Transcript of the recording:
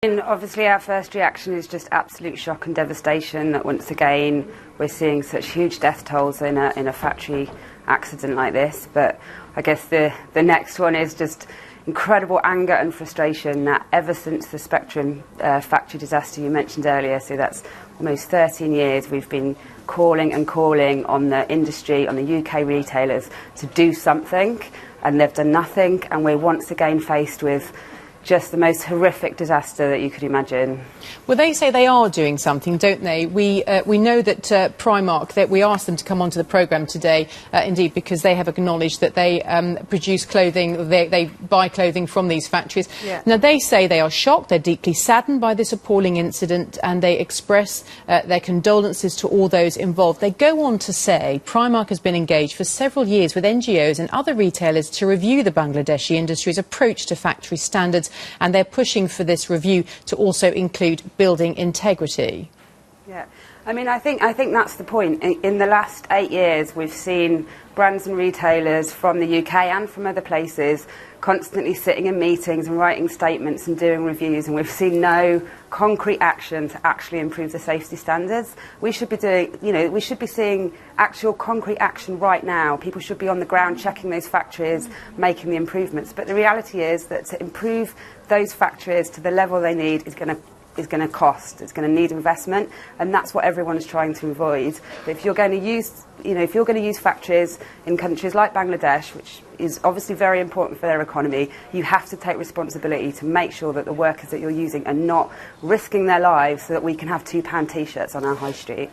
And obviously our first reaction is just absolute shock and devastation that once again we're seeing such huge death tolls in a factory accident like this. But I guess the next one is just incredible anger and frustration that ever since the Spectrum factory disaster you mentioned earlier, so that's almost 13 years, we've been calling and calling on the industry, on the UK retailers to do something, and they've done nothing, and we're once again faced with just the most horrific disaster that you could imagine. Well, they say they are doing something, don't they? We know that Primark, that we asked them to come onto the programme today, indeed, because they have acknowledged that they produce clothing, they buy clothing from these factories. Yeah. Now, they say they are shocked, they're deeply saddened by this appalling incident, and they express their condolences to all those involved. They go on to say Primark has been engaged for several years with NGOs and other retailers to review the Bangladeshi industry's approach to factory standards, and they're pushing for this review to also include building integrity. Yeah, I mean, I think that's the point. In the last 8 years, we've seen brands and retailers from the UK and from other places constantly sitting in meetings and writing statements and doing reviews, and we've seen no concrete action to actually improve the safety standards. We should be doing, we should be seeing actual concrete action right now. People should be on the ground checking those factories, making the improvements. But the reality is that to improve those factories to the level they need is going to cost. It's going to need investment, and that's what everyone is trying to avoid. But if you're going to use, if you're going to use factories in countries like Bangladesh, which is obviously very important for their economy, you have to take responsibility to make sure that the workers that you're using are not risking their lives so that we can have £2 t-shirts on our high street.